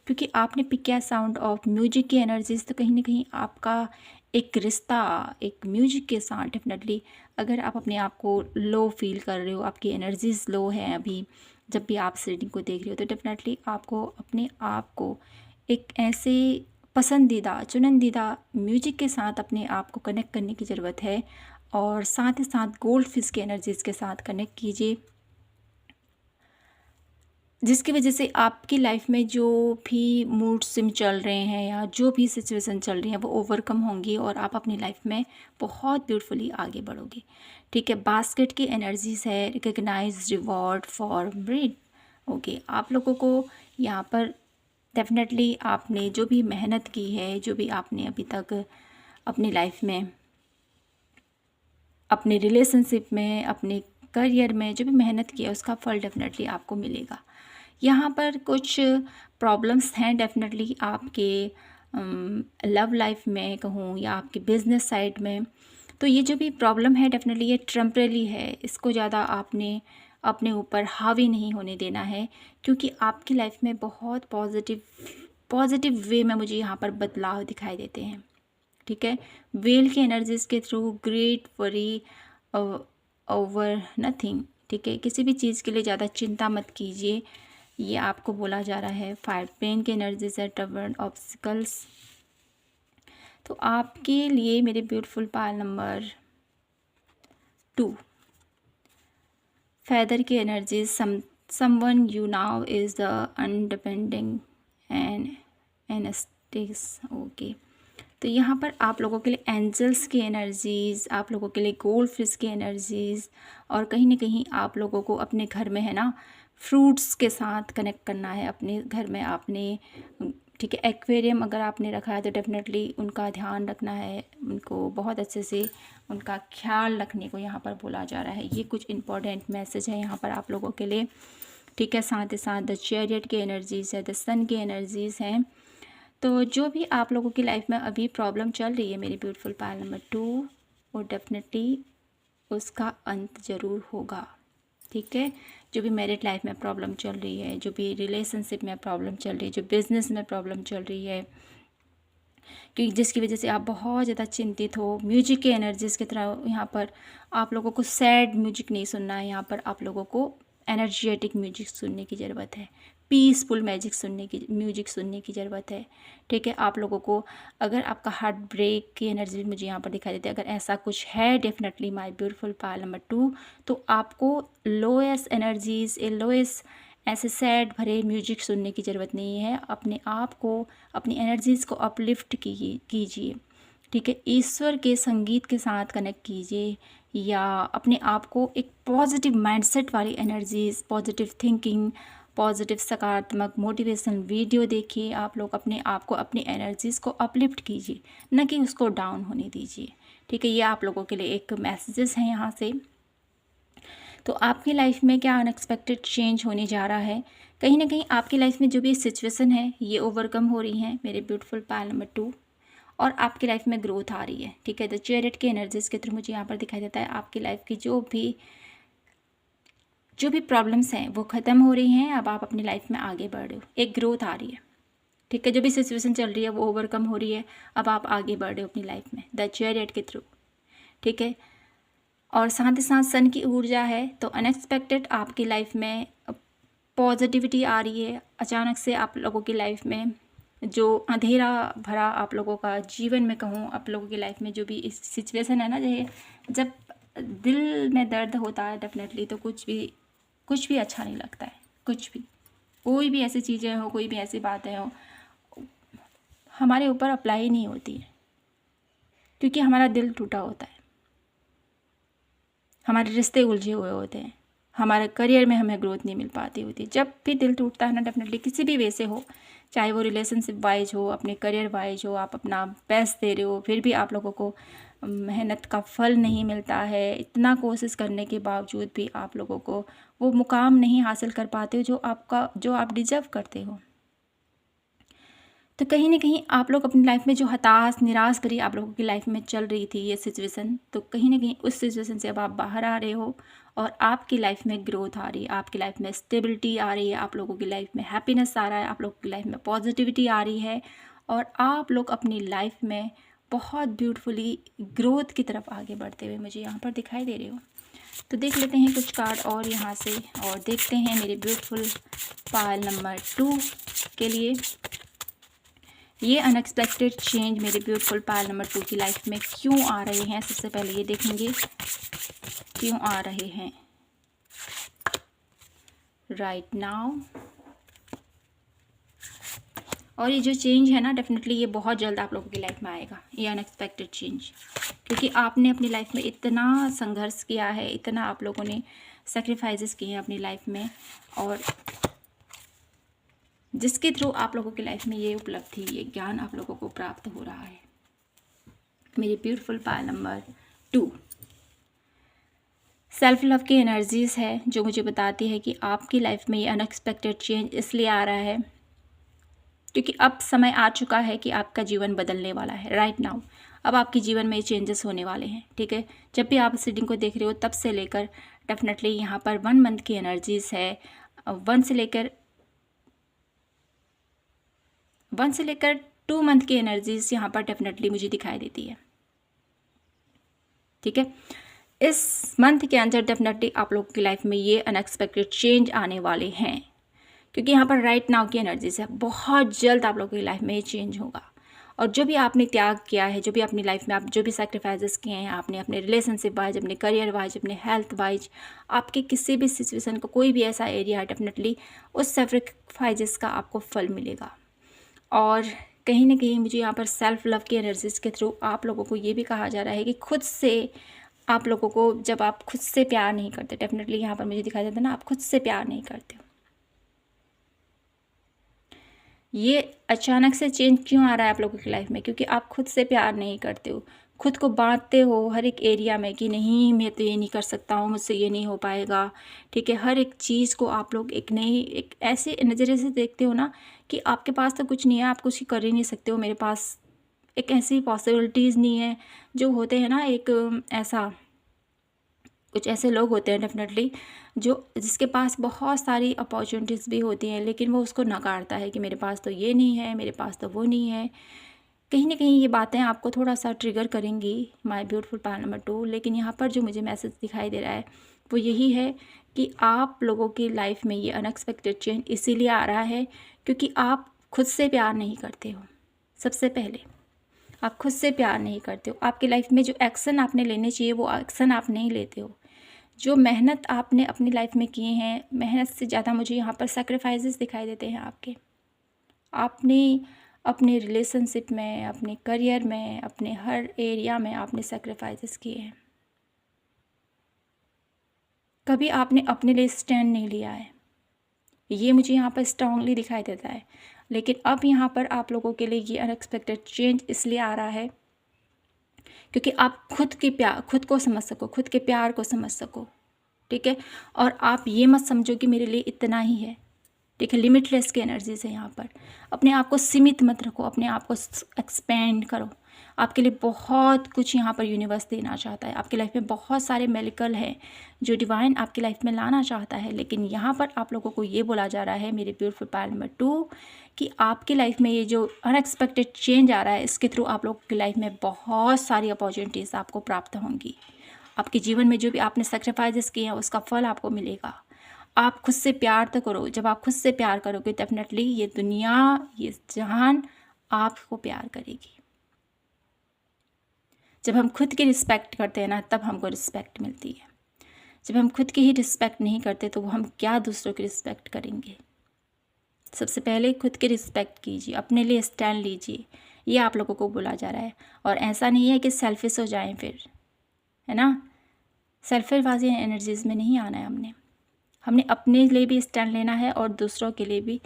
[SPEAKER 1] क्योंकि आपने पिक किया साउंड ऑफ म्यूजिक की एनर्जीज। तो कहीं ना कहीं आपका एक रिश्ता एक म्यूजिक के साथ डेफिनेटली, अगर आप अपने आप को लो फील कर रहे हो, आपकी एनर्जीज लो है अभी, जब भी आप रीडिंग को देख रहे हो, तो डेफिनेटली आपको अपने आप को एक ऐसे पसंदीदा चुनिंदा म्यूजिक के साथ अपने आप को कनेक्ट करने की ज़रूरत है, और साथ ही साथ गोल्ड फिश के एनर्जीज़ के साथ कनेक्ट कीजिए, जिसकी वजह से आपकी लाइफ में जो भी मूड स्विंग चल रहे हैं या जो भी सिचुएशन चल रही है वो ओवरकम होंगी, और आप अपनी लाइफ में बहुत ब्यूटीफुली आगे बढ़ोगे। ठीक है, बास्केट की एनर्जीज है, recognize reward for breed. Okay, आप लोगों को यहाँ पर डेफिनेटली आपने जो भी मेहनत की है, जो भी आपने अभी तक अपनी लाइफ में, अपने रिलेशनशिप में, अपने करियर में जो भी मेहनत की है उसका फल डेफिनेटली आपको मिलेगा। यहाँ पर कुछ प्रॉब्लम्स हैं डेफिनेटली आपके लव लाइफ में कहूँ या आपके बिजनेस साइड में। तो ये जो भी प्रॉब्लम है डेफिनेटली ये टेम्परेरी है, इसको ज़्यादा आपने अपने ऊपर हावी नहीं होने देना है, क्योंकि आपकी लाइफ में बहुत पॉजिटिव वे में मुझे यहाँ पर बदलाव दिखाई देते हैं। ठीक है, वेल की एनर्जीज के through great worry over nothing. ठीक है, किसी भी चीज़ के लिए ज़्यादा चिंता मत कीजिए, ये आपको बोला जा रहा है। फायर पेन की एनर्जीज है, टर्न ऑब्स्टिकल्स। तो आपके लिए मेरे ब्यूटीफुल पायल नंबर 2, फेदर की energies, someone you now is the undepending and anesthesis. Okay, तो यहाँ पर आप लोगों के लिए एंजल्स की एनर्जीज़, आप लोगों के लिए गोल्ड फिश की एनर्जीज़, और कहीं ना कहीं आप लोगों को अपने घर में है ना फ्रूट्स के साथ कनेक्ट करना है। अपने घर में आपने, ठीक है, एक्वेरियम अगर आपने रखा है तो डेफिनेटली उनका ध्यान रखना है, उनको बहुत अच्छे से उनका ख्याल रखने को यहाँ पर बोला जा रहा है। ये कुछ इंपॉर्टेंट मैसेज है यहाँ पर आप लोगों के लिए, ठीक है। साथ ही साथ द चैरियट की एनर्जीज़ है, द सन की एनर्जीज़ हैं। तो जो भी आप लोगों की लाइफ में अभी प्रॉब्लम चल रही है मेरी ब्यूटीफुल पायल नंबर 2, वो डेफिनेटली उसका अंत ज़रूर होगा, ठीक है। जो भी मैरिड लाइफ में प्रॉब्लम चल रही है, जो भी रिलेशनशिप में प्रॉब्लम चल रही है, जो बिज़नेस में प्रॉब्लम चल रही है, क्योंकि जिसकी वजह से आप बहुत ज़्यादा चिंतित हो, म्यूजिक के एनर्जीज़ की तरह यहाँ पर आप लोगों को सैड म्यूजिक नहीं सुनना है। यहाँ पर आप लोगों को एनर्जेटिक म्यूजिक सुनने की ज़रूरत है, पीसफुल म्यूजिक सुनने की ज़रूरत है, ठीक है। आप लोगों को अगर आपका हार्ट ब्रेक की एनर्जी मुझे यहाँ पर दिखाई देती है, अगर ऐसा कुछ है definitely my beautiful pile number 2, तो आपको लोएस्ट एनर्जीज़, लोएस्ट ऐसे सैड भरे म्यूजिक सुनने की ज़रूरत नहीं है। अपने आप को, अपनी एनर्जीज़ को अपलिफ्ट कीजिए, ठीक है। ईश्वर के संगीत के साथ कनेक्ट कीजिए, या अपने आप को एक पॉजिटिव माइंडसेट वाली एनर्जीज़, पॉजिटिव थिंकिंग, पॉजिटिव सकारात्मक मोटिवेशनल वीडियो देखिए। आप लोग अपने आप को, अपनी एनर्जीज़ को अपलिफ्ट कीजिए, न कि उसको डाउन होने दीजिए, ठीक है। ये आप लोगों के लिए एक मैसेजेस हैं यहाँ से। तो आपकी लाइफ में क्या अनएक्सपेक्टेड चेंज होने जा रहा है, कहीं ना कहीं आपकी लाइफ में जो भी सिचुएशन है ये ओवरकम हो रही हैं मेरे ब्यूटीफुल पायल नंबर 2, और आपकी लाइफ में ग्रोथ आ रही है, ठीक है। द चैरियट के एनर्जीज़ के थ्रू मुझे यहाँ पर दिखाई देता है आपकी लाइफ की जो भी प्रॉब्लम्स हैं वो ख़त्म हो रही हैं। अब आप अपनी लाइफ में आगे बढ़ रहे हो, एक ग्रोथ आ रही है, ठीक है। जो भी सिचुएशन चल रही है वो ओवरकम हो रही है, अब आप आगे बढ़ रहे हो अपनी लाइफ में द चैरियट के थ्रू, ठीक है। और साथ ही साथ सन की ऊर्जा है, तो अनएक्सपेक्टेड आपकी लाइफ में पॉजिटिविटी आ रही है। अचानक से आप लोगों की लाइफ में जो अंधेरा भरा आप लोगों का जीवन में कहूँ, आप लोगों की लाइफ में जो भी इस सिचुएशन है ना, जब दिल में दर्द होता है डेफिनेटली, तो कुछ भी अच्छा नहीं लगता है। कुछ भी, कोई भी ऐसी चीज़ें हो, कोई भी ऐसी बातें हो, हमारे ऊपर अप्लाई नहीं होती है, क्योंकि हमारा दिल टूटा होता है, हमारे रिश्ते उलझे हुए होते हैं, हमारे करियर में हमें ग्रोथ नहीं मिल पाती होती। जब भी दिल टूटता है ना, डेफिनेटली किसी भी वे से हो, चाहे वो रिलेशनशिप वाइज हो, अपने करियर वाइज हो, आप अपना बेस्ट दे रहे हो, फिर भी आप लोगों को मेहनत का फल नहीं मिलता है। इतना कोशिश करने के बावजूद भी आप लोगों को वो मुकाम नहीं हासिल कर पाते हो जो आप डिजर्व करते हो। तो कहीं ना कहीं आप लोग अपनी लाइफ में जो हताश, निराश भरी आप लोगों की लाइफ में चल रही थी ये सिचुएशन, तो कहीं ना कहीं उस सिचुएशन से अब आप बाहर आ रहे हो, और आपकी लाइफ में ग्रोथ आ रही है, आपकी लाइफ में स्टेबिलिटी आ रही है, आप लोगों की लाइफ में हैप्पीनेस आ रहा है, आप लोगों की लाइफ में पॉजिटिविटी आ रही है, और आप लोग अपनी लाइफ में बहुत ब्यूटीफुली ग्रोथ की तरफ आगे बढ़ते हुए मुझे यहाँ पर दिखाई दे रहे हो। तो देख लेते हैं कुछ कार्ड और यहाँ से, और देखते हैं मेरे ब्यूटीफुल पायल नंबर 2 के लिए ये अनएक्सपेक्टेड चेंज मेरे ब्यूटीफुल पायल नंबर 2 की लाइफ में क्यों आ रहे हैं। सबसे पहले ये देखेंगे क्यों आ रहे हैं राइट नाउ। और ये जो चेंज है ना, डेफिनेटली ये बहुत जल्द आप लोगों की लाइफ में आएगा, ये अनएक्सपेक्टेड चेंज, क्योंकि आपने अपनी लाइफ में इतना संघर्ष किया है, इतना आप लोगों ने सेक्रीफाइसेस किए हैं अपनी लाइफ में, और जिसके थ्रू आप लोगों की लाइफ में ये उपलब्धि, ये ज्ञान आप लोगों को प्राप्त हो रहा है। मेरी beautiful pile number 2 self love की एनर्जीज़ है, जो मुझे बताती है कि आपकी लाइफ में ये अनएक्सपेक्टेड चेंज इसलिए आ रहा है क्योंकि अब समय आ चुका है कि आपका जीवन बदलने वाला है राइट नाउ। अब आपके जीवन में ये चेंजेस होने वाले हैं, ठीक है। जब भी आप रीडिंग को देख रहे हो तब से लेकर डेफिनेटली यहाँ पर 1 मंथ की एनर्जीज़ है, 1 से लेकर 2 मंथ की एनर्जीज़ यहाँ पर डेफिनेटली मुझे दिखाई देती है, ठीक है। इस मंथ के अंदर डेफिनेटली आप लोगों की लाइफ में ये अनएक्सपेक्टेड चेंज आने वाले हैं, क्योंकि यहाँ पर राइट नाउ की एनर्जीज है, बहुत जल्द आप लोगों की लाइफ में ये चेंज होगा। और जो भी आपने त्याग किया है, जो भी अपनी लाइफ में आप जो भी सैक्रिफाइसेस किए हैं आपने, अपने रिलेशनशिप वाइज, अपने करियर वाइज, अपने हेल्थ वाइज, आपके किसी भी सिचुएशन को कोई भी ऐसा एरिया है, डेफिनेटली उस सैक्रिफाइसेस का आपको फल मिलेगा। और कहीं ना कहीं मुझे यहाँ पर सेल्फ लव की एनर्जीज के थ्रू आप लोगों को ये भी कहा जा रहा है कि खुद से आप लोगों को, जब आप खुद से प्यार नहीं करते, डेफिनेटली यहाँ पर मुझे दिखाई देता है ना, आप खुद से प्यार नहीं करते हो। ये अचानक से चेंज क्यों आ रहा है आप लोगों की लाइफ में? क्योंकि आप खुद से प्यार नहीं करते हो, खुद को बांटते हो हर एक एरिया में कि नहीं मैं तो ये नहीं कर सकता हूँ, मुझसे ये नहीं हो पाएगा, ठीक है। हर एक चीज़ को आप लोग एक ऐसे नज़रिए से देखते हो ना कि आपके पास तो कुछ नहीं है, आप कुछ कर ही नहीं सकते हो, मेरे पास एक ऐसी पॉसिबिलिटीज़ नहीं है। जो होते हैं ना, एक ऐसा कुछ ऐसे लोग होते हैं डेफिनेटली जिसके पास बहुत सारी अपॉर्चुनिटीज़ भी होती हैं, लेकिन वो उसको नकारता है कि मेरे पास तो ये नहीं है, मेरे पास तो वो नहीं है। कहीं ना कहीं ये बातें आपको थोड़ा सा ट्रिगर करेंगी, माय ब्यूटीफुल पार्ट नंबर 2। लेकिन यहाँ पर जो मुझे मैसेज दिखाई दे रहा है वो यही है कि आप लोगों की लाइफ में ये अनएक्सपेक्टेड चेंज इसीलिए आ रहा है क्योंकि आप खुद से प्यार नहीं करते हो। सबसे पहले आप खुद से प्यार नहीं करते हो। आपकी लाइफ में जो एक्शन आपने लेने चाहिए वो एक्शन आप नहीं लेते हो। जो मेहनत आपने अपनी लाइफ में किए हैं, मेहनत से ज़्यादा मुझे यहाँ पर सैक्रिफाइसेस दिखाई देते हैं आपके। आपने अपने रिलेशनशिप में, अपने करियर में, अपने हर एरिया में आपने सैक्रिफाइसेस किए हैं। कभी आपने अपने लिए स्टैंड नहीं लिया है, ये मुझे यहाँ पर स्ट्रांगली दिखाई देता है। लेकिन अब यहाँ पर आप लोगों के लिए ये अनएक्सपेक्टेड चेंज इसलिए आ रहा है क्योंकि आप खुद को समझ सको, खुद के प्यार को समझ सको, ठीक है। और आप ये मत समझो कि मेरे लिए इतना ही है, ठीक है। लिमिटलेस की एनर्जी से यहाँ पर अपने आप को सीमित मत रखो, अपने आप को एक्सपेंड करो। आपके लिए बहुत कुछ यहाँ पर यूनिवर्स देना चाहता है। आपकी लाइफ में बहुत सारे मेरिकल हैं जो डिवाइन आपकी लाइफ में लाना चाहता है। लेकिन यहाँ पर आप लोगों को ये बोला जा रहा है, मेरे ब्यूटीफुल पार्ट नंबर 2, कि आपकी लाइफ में ये जो अनएक्सपेक्टेड चेंज आ रहा है इसके थ्रू आप लोगों की लाइफ में बहुत सारी अपॉर्चुनिटीज़ आपको प्राप्त होंगी। आपके जीवन में जो भी आपने सेक्रीफाइसेस किए हैं उसका फल आपको मिलेगा। आप खुद से प्यार तो करो। जब आप खुद से प्यार करोगे डेफिनेटली ये दुनिया, ये जहान आपको प्यार करेगी। जब हम खुद की रिस्पेक्ट करते हैं ना, तब हमको रिस्पेक्ट मिलती है। जब हम खुद की ही रिस्पेक्ट नहीं करते तो हम क्या दूसरों की रिस्पेक्ट करेंगे? सबसे पहले खुद की रिस्पेक्ट कीजिए, अपने लिए स्टैंड लीजिए, ये आप लोगों को बोला जा रहा है। और ऐसा नहीं है कि सेल्फिश हो जाएं फिर, है ना। सेल्फिशबाजी एनर्जीज में नहीं आना है। हमने अपने लिए भी स्टैंड लेना है और दूसरों के लिए भी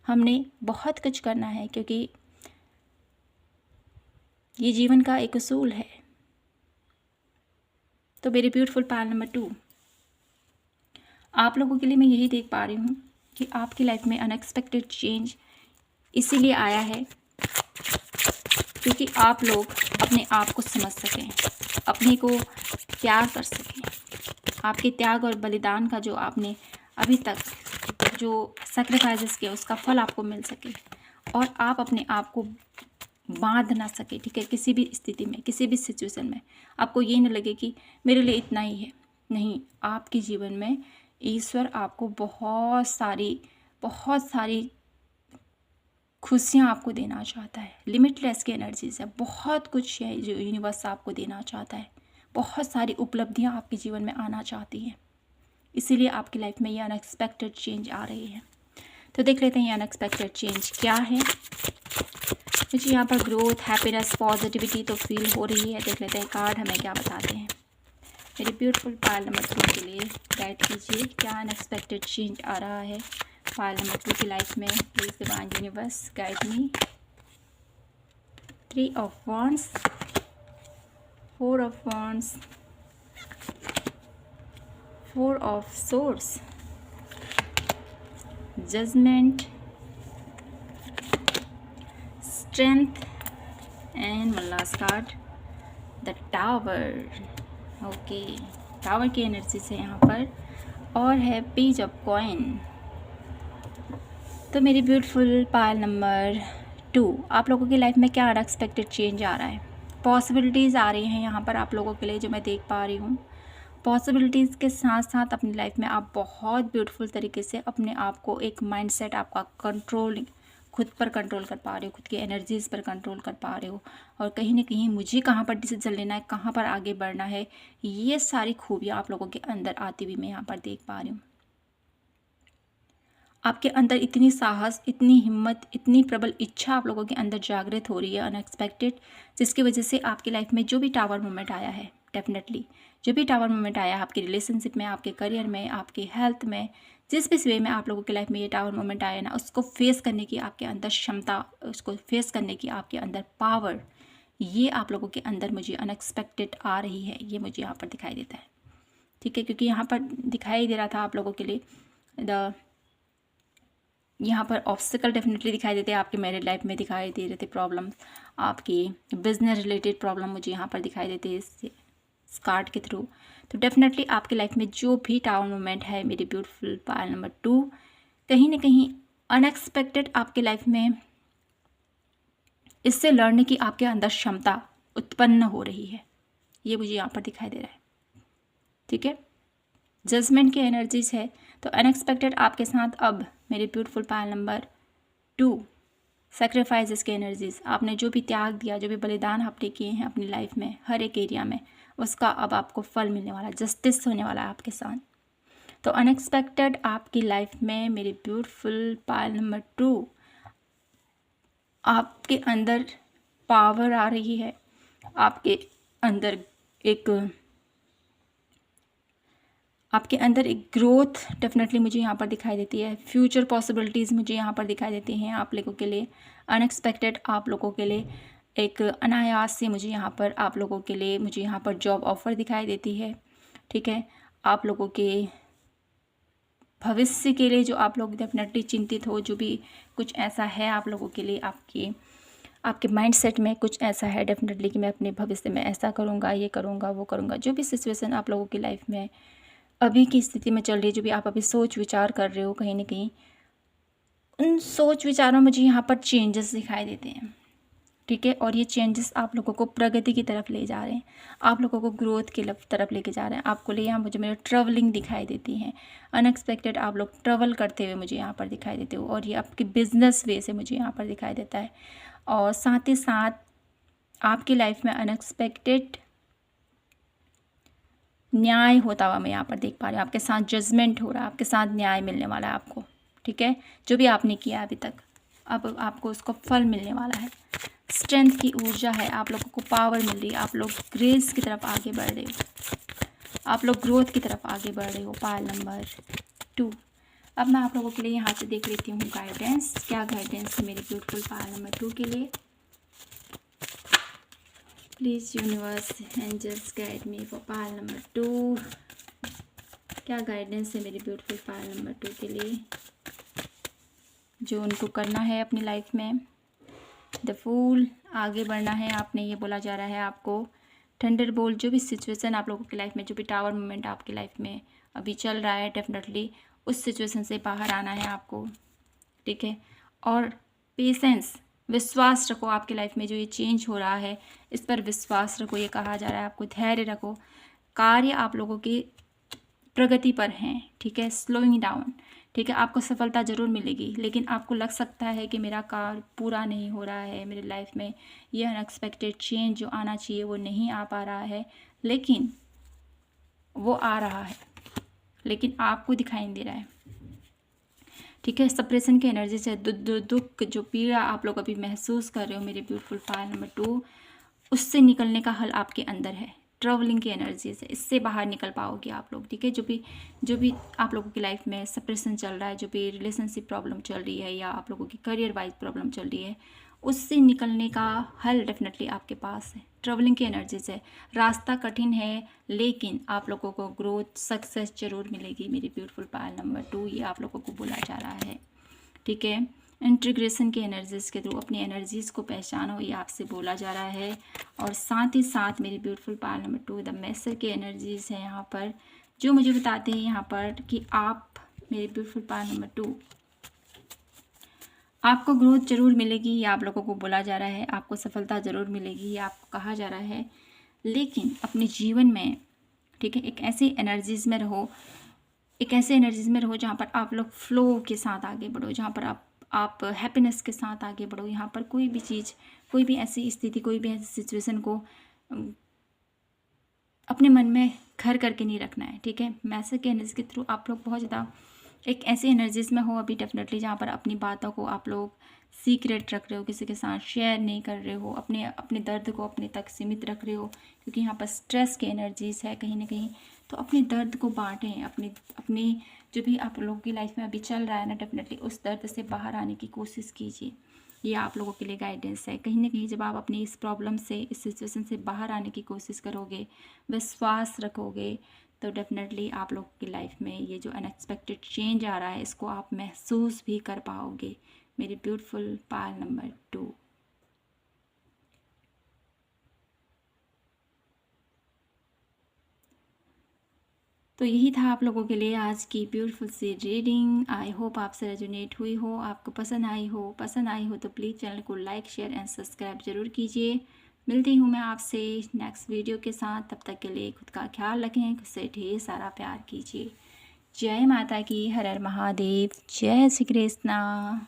[SPEAKER 1] हमने बहुत कुछ करना है, क्योंकि ये जीवन का एक उसूल है। तो मेरे ब्यूटीफुल पार्ट नंबर 2, आप लोगों के लिए मैं यही देख पा रही हूँ कि आपकी लाइफ में अनएक्सपेक्टेड चेंज इसीलिए आया है क्योंकि आप लोग अपने आप को समझ सकें, अपने को प्यार कर सकें। आपके त्याग और बलिदान का जो आपने अभी तक जो सैक्रिफाइसेस किया उसका फल आपको मिल सके और आप अपने आप को बांध ना सके, ठीक है। किसी भी स्थिति में, किसी भी सिचुएशन में आपको ये न लगे कि मेरे लिए इतना ही है। नहीं, आपके जीवन में ईश्वर आपको बहुत सारी खुशियाँ आपको देना चाहता है। लिमिटलेस की एनर्जीज है, बहुत कुछ है जो यूनिवर्स आपको देना चाहता है। बहुत सारी उपलब्धियाँ आपके जीवन में आना चाहती हैं, इसीलिए आपकी लाइफ में ये अनएक्सपेक्टेड चेंज आ रही है। तो देख लेते हैं ये अनएक्सपेक्टेड चेंज क्या है। मुझे यहाँ पर ग्रोथ, हैप्पीनेस, पॉजिटिविटी तो फील हो रही है। देख लेते हैं कार्ड हमें क्या बताते हैं। मेरे ब्यूटीफुल पाइल नंबर 3 के लिए गाइड कीजिए, क्या अनएक्सपेक्टेड चेंज आ रहा है पाइल नंबर 2 की लाइफ में। Please divine universe guide me. 3 of wands, 4 of wands, 4 of swords, judgment, strength and last card the tower. Okay, tower की एनर्जी से यहाँ पर और है पेज ऑफ कॉइन। तो मेरी ब्यूटीफुल पाइल नंबर 2, आप लोगों की लाइफ में क्या अनएक्सपेक्टेड चेंज आ रहा है? पॉसिबिलिटीज़ आ रही हैं यहाँ पर आप लोगों के लिए जो मैं देख पा रही हूँ। पॉसिबिलिटीज़ के साथ साथ अपनी लाइफ में आप बहुत ब्यूटीफुल तरीके से अपने आप को एक माइंडसेट आपका खुद पर कंट्रोल कर पा रहे हो, खुद की एनर्जीज़ पर कंट्रोल कर पा रहे हो, और कहीं ना कहीं मुझे कहाँ पर डिसीजन लेना है, कहाँ पर आगे बढ़ना है, ये सारी खूबियाँ आप लोगों के अंदर आती हुई मैं यहाँ पर देख पा रही हूँ। आपके अंदर इतनी साहस, इतनी हिम्मत, इतनी प्रबल इच्छा आप लोगों के अंदर जागृत हो रही है अनएक्सपेक्टेड, जिसकी वजह से आपकी लाइफ में जो भी टावर मोमेंट आया है, डेफिनेटली जो भी टावर मोमेंट आया है आपकी रिलेशनशिप में, आपके करियर में, आपकी हेल्थ में, जिस भी वे में आप लोगों की लाइफ में ये टावर मोमेंट आया ना, उसको फेस करने की आपके अंदर क्षमता, उसको फेस करने की आपके अंदर पावर, ये आप लोगों के अंदर मुझे अनएक्सपेक्टेड आ रही है, ये मुझे यहाँ पर दिखाई देता है। ठीक है, क्योंकि यहाँ पर दिखाई दे रहा था आप लोगों के लिए यहाँ पर ऑब्स्टिकल डेफिनेटली दिखाई देते हैं, आपके मैरिड लाइफ में दिखाई दे रहे थे प्रॉब्लम्स, आपकी बिजनेस रिलेटेड प्रॉब्लम मुझे यहाँ पर दिखाई देते हैं इस कार्ड के थ्रू। तो डेफिनेटली आपकी लाइफ में जो भी टावर मोमेंट है मेरी ब्यूटीफुल पायल नंबर 2, कहीं ना कहीं अनएक्सपेक्टेड आपके लाइफ में इससे लड़ने की आपके अंदर क्षमता उत्पन्न हो रही है, ये मुझे यहाँ पर दिखाई दे रहा है। ठीक है, जजमेंट की एनर्जीज है, तो अनएक्सपेक्टेड आपके साथ अब मेरे ब्यूटीफुल पायल नंबर 2 सेक्रीफाइसेस की एनर्जीज, आपने जो भी त्याग दिया, जो भी बलिदान आपने किए हैं अपनी लाइफ में हर एक एरिया में, उसका अब आपको फल मिलने वाला, जस्टिस होने वाला है आपके साथ। तो अनएक्सपेक्टेड आपकी लाइफ में मेरी ब्यूटीफुल पायल नंबर 2, आपके अंदर पावर आ रही है, आपके अंदर एक ग्रोथ डेफिनेटली मुझे यहाँ पर दिखाई देती है। फ्यूचर पॉसिबिलिटीज़ मुझे यहाँ पर दिखाई देती हैं आप लोगों के लिए। अनएक्सपेक्टेड आप लोगों के लिए एक अनायास से मुझे यहाँ पर आप लोगों के लिए मुझे यहाँ पर जॉब ऑफ़र दिखाई देती है। ठीक है, आप लोगों के भविष्य के लिए जो आप लोग डेफिनेटली चिंतित हो, जो भी कुछ ऐसा है आप लोगों के लिए, आपके माइंडसेट में कुछ ऐसा है डेफिनेटली कि मैं अपने भविष्य में ऐसा करूँगा, ये करूँगा, वो करूँगा, जो भी सिचुएशन आप लोगों की लाइफ में अभी की स्थिति में चल रही है, जो भी आप अभी सोच विचार कर रहे हो, कहीं ना कहीं उन सोच विचारों में मुझे यहाँ पर चेंजेस दिखाई देते हैं। ठीक है, और ये चेंजेस आप लोगों को प्रगति की तरफ ले जा रहे हैं, आप लोगों को ग्रोथ की तरफ लेके जा रहे हैं। आपको ले यहाँ मुझे मेरे ट्रैवलिंग दिखाई देती हैं, अनएक्सपेक्टेड आप लोग ट्रैवल करते हुए मुझे यहाँ पर दिखाई देते हो, और ये आपके बिजनेस वे से मुझे यहाँ पर दिखाई देता है। और साथ ही साथ आपकी लाइफ में अनएक्सपेक्टेड न्याय होता हुआ मैं यहाँ पर देख पा रही हूँ। आपके साथ जजमेंट हो रहा है, आपके साथ न्याय मिलने वाला है आपको। ठीक है, जो भी आपने किया अभी तक, अब आपको उसको फल मिलने वाला है। स्ट्रेंथ की ऊर्जा है, आप लोगों को पावर मिल रही है, आप लोग ग्रेस की तरफ आगे बढ़ रहे हो, आप लोग ग्रोथ की तरफ आगे बढ़ रहे हो। पायल नंबर 2, अब मैं आप लोगों के लिए यहाँ से देख लेती हूँ गाइडेंस, क्या गाइडेंस है मेरी ब्यूटीफुल पायल नंबर 2 के लिए। Please universe angels guide me for pile number 2, क्या गाइडेंस है मेरी ब्यूटीफुल पायल नंबर 2 के लिए, जो उनको करना है अपनी लाइफ में। द फूल, आगे बढ़ना है आपने, ये बोला जा रहा है आपको। थंडरबोल्ट, जो भी सिचुएशन आप लोगों की लाइफ में, जो भी टावर मोमेंट आपकी लाइफ में अभी चल रहा है, डेफिनेटली उस सिचुएशन से बाहर आना है आपको। ठीक है, और पेशेंस, विश्वास रखो, आपकी लाइफ में जो ये चेंज हो रहा है इस पर विश्वास रखो, ये कहा जा रहा है आपको। धैर्य रखो, कार्य आप लोगों की प्रगति पर हैं। ठीक है, स्लोइंग डाउन। ठीक है, आपको सफलता ज़रूर मिलेगी, लेकिन आपको लग सकता है कि मेरा कार्य पूरा नहीं हो रहा है, मेरी लाइफ में ये अनएक्सपेक्टेड चेंज जो आना चाहिए वो नहीं आ पा रहा है, लेकिन वो आ रहा है, लेकिन आपको दिखाई नहीं दे रहा है। ठीक है, सप्रेशन की एनर्जी से दुख, जो पीड़ा आप लोग अभी महसूस कर रहे हो मेरे ब्यूटीफुल पायल नंबर 2, उससे निकलने का हल आपके अंदर है। ट्रैवलिंग की एनर्जी से इससे बाहर निकल पाओगे आप लोग। ठीक है, जो भी आप लोगों की लाइफ में सप्रेशन चल रहा है, जो भी रिलेशनशिप प्रॉब्लम चल रही है, या आप लोगों की करियर वाइज प्रॉब्लम चल रही है, उससे निकलने का हल डेफिनेटली आपके पास है। ट्रैवलिंग की एनर्जी से रास्ता कठिन है, लेकिन आप लोगों को ग्रोथ, सक्सेस जरूर मिलेगी मेरी ब्यूटीफुल पायल नंबर 2, ये आप लोगों को बोला जा रहा है। ठीक है, इंटीग्रेशन की एनर्जीज़ के थ्रू अपनी एनर्जीज़ को पहचानो, ये आपसे बोला जा रहा है। और साथ ही साथ मेरी ब्यूटीफुल पायल नंबर 2 द मैसर की एनर्जीज़ है यहाँ पर, जो मुझे बताते हैं यहाँ पर कि आप मेरी ब्यूटीफुल पायल नंबर 2, आपको ग्रोथ जरूर मिलेगी, ये आप लोगों को बोला जा रहा है। आपको सफलता ज़रूर मिलेगी, ये आपको कहा जा रहा है। लेकिन अपने जीवन में, ठीक है, एक ऐसी एनर्जीज़ में रहो, जहाँ पर आप लोग फ्लो के साथ आगे बढ़ो, जहाँ पर आप आप हैप्पीनेस के साथ आगे बढ़ो। यहाँ पर कोई भी चीज़, कोई भी ऐसी स्थिति, कोई भी ऐसी सिचुएशन को अपने मन में घर करके नहीं रखना है, ठीक है। मैसेज के एनर्जी के थ्रू आप लोग बहुत ज़्यादा एक ऐसी एनर्जीज में हो अभी डेफिनेटली, जहाँ पर अपनी बातों को आप लोग सीक्रेट रख रहे हो, किसी के साथ शेयर नहीं कर रहे हो, अपने अपने दर्द को अपने तक सीमित रख रहे हो, क्योंकि यहाँ पर स्ट्रेस की एनर्जीज है कहीं ना कहीं। तो अपने दर्द को बांटें, अपनी अपनी जो भी आप लोगों की लाइफ में अभी चल रहा है ना, डेफिनेटली उस दर्द से बाहर आने की कोशिश कीजिए। ये आप लोगों के लिए गाइडेंस है। कहीं ना कहीं जब आप अपनी इस प्रॉब्लम से, इस सिचुएशन से बाहर आने की कोशिश करोगे, विश्वास रखोगे, तो डेफिनेटली आप लोग की लाइफ में ये जो अनएक्सपेक्टेड चेंज आ रहा है, इसको आप महसूस भी कर पाओगे। मेरी ब्यूटीफुल पाल नंबर 2। तो यही था आप लोगों के लिए आज की ब्यूटीफुल सी रीडिंग। आई होप आपसे रेजोनेट हुई हो, आपको पसंद आई हो। पसंद आई हो तो प्लीज़ चैनल को लाइक, शेयर एंड सब्सक्राइब जरूर कीजिए। मिलती हूँ मैं आपसे नेक्स्ट वीडियो के साथ। तब तक के लिए खुद का ख्याल रखें, खुद से ढेर सारा प्यार कीजिए। जय माता की, हर हर महादेव, जय श्री कृष्णा।